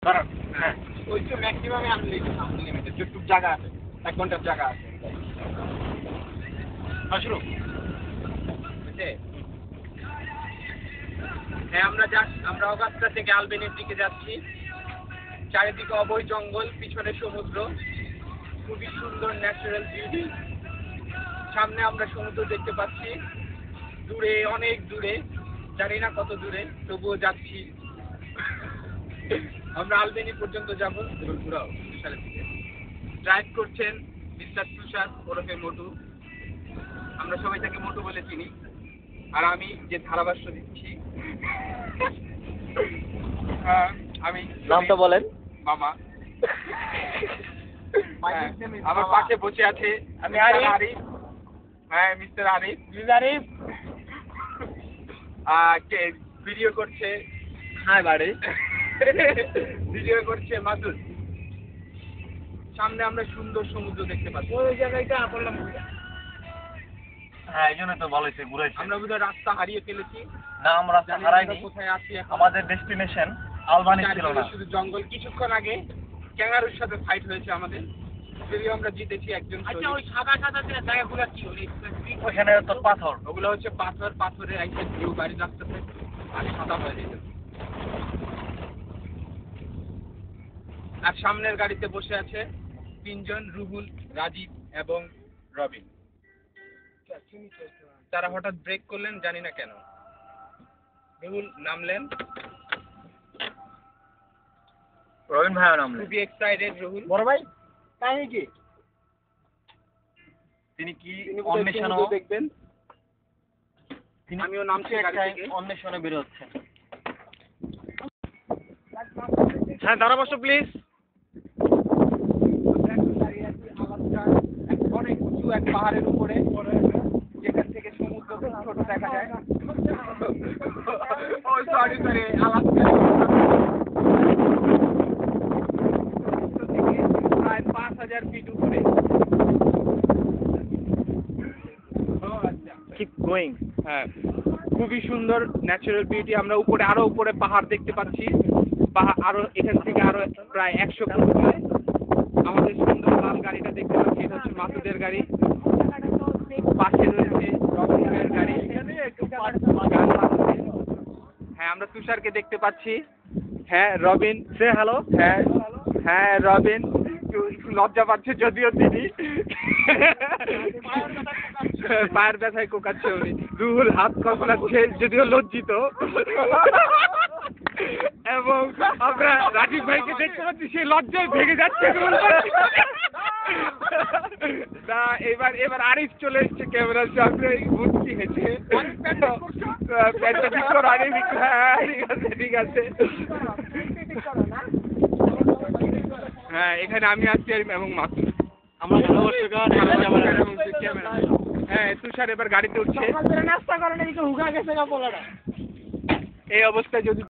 হ্যাঁ ওই তো ম্যাক্সিমামে আনলিমিটেড যতটুকু জায়গা আছে 1 ঘন্টার জায়গা আছে শুরু বুঝছে হ্যাঁ আমরা অগাস্টা থেকে আলবেনির দিকে যাচ্ছি চারিদিকে অভয় জঙ্গল পিছনে সমুদ্র খুবই সুন্দর ন্যাচারাল বিউটি সামনে আমরা সমুদ্র দেখতে পাচ্ছি দূরে অনেক দূরে জানি না কত দূরে তবুও যাচ্ছি আমরা আলবেনি পর্যন্ত যাব ঘুরাও তুষারের দিকে ড্রাইভ করছেন মিস্টার তুষার ওরফে মোটু আমরা সবাই তাকে মোটু বলে চিনি আর আমি যে ধারাভাষ্য দিচ্ছি আমি নামটা বলেন মামা আমার পাশে বসে আছে আমি আরিফ হ্যাঁ মিস্টার আরিফ কে ভিডিও করছে হাই বাড়ি ভিডিও করছে মাসুদ সামনে আমরা সুন্দর সমুদ্র দেখতে পাচ্ছি ওই জায়গাটা বললাম হ্যাঁ এই জন্য তো বলেছে ঘুরাইছে আমরা বোধহয় রাস্তা হারিয়ে ফেলেছি না আমরা রাস্তা হারাইনি কোথায় আছি আমাদের ডেস্টিনেশন আলবানি ছিল না শুধু জঙ্গল কিছুক্ষণ আগে ক্যাঙ্গারুর সাথে ফাইট হয়েছে আমাদের যদিও আমরা জিতেছি একজন আচ্ছা ওই সাদা যে জায়গাগুলো কি ওখানে তো পাথর ওগুলো হচ্ছে পাথরের একটা ভিউ বাড়ির রাস্তাতে আর সাদা হয়ে যেত আর সামনের গাড়িতে বসে আছে 3 জন রুহুল রাজীব এবং রবিন তারা হঠাৎ ব্রেক করলেন জানি না কেন রুহুল নামলেন রবিন ভাইও নামলেন খুবই এক্সাইটেড রুহুল বড় ভাই তাই কি তিনি কি অন্বেষণও দেখবেন আমিও নামছি গাড়ি থেকে অন্বেষণে বের হচ্ছে হ্যাঁ দাঁড়া বসো প্লিজ অনেক উঁচু এক পাহাড়ের উপরে যেখান থেকে সমুদ্র খুব ছোট দেখা যায় ও সরি আলাস্কা থেকে প্রায় 5000 ফিট উপরে কিপ গোয়িং হ্যাঁ খুবই সুন্দর ন্যাচারাল বিউটি আমরা উপরে আরো উপরে পাহাড় দেখতে পাচ্ছি পাহাড় আরো এখান থেকে আরো প্রায় 100 ফুট উপরে আমাদের সুন্দর লাল গাড়িটা দেখতে পাচ্ছি এটা হচ্ছে মাসুদের গাড়ি পাশে রয়েছে রবিনের গাড়ি হ্যাঁ আমরা তুষারকে দেখতে পাচ্ছি হ্যাঁ রবিন সে হ্যালো হ্যাঁ রবিন একটু লজ্জা পাচ্ছে যদিও তিনি পায়ের ব্যথায় কোকাচ্ছে উনি রুহুল হাত কখলাচ্ছে যদিও লজ্জিত এবং আমরা রাজীব ভাইকে দেখতে পাচ্ছি সে লজ্জায় ভেঙে যাচ্ছে না এবার আরিফ চলে এসছে ক্যামেরার সামনে বুঝছি হেঁটে ঠিক আছে হ্যাঁ এখানে আমি আসছি এবং মাসুদ আমরা হ্যাঁ তুষার এবার গাড়িতে উঠছে নাস্তা করেন এদিকে হুগা গেছে না বলাটা এই অবস্থায় যদি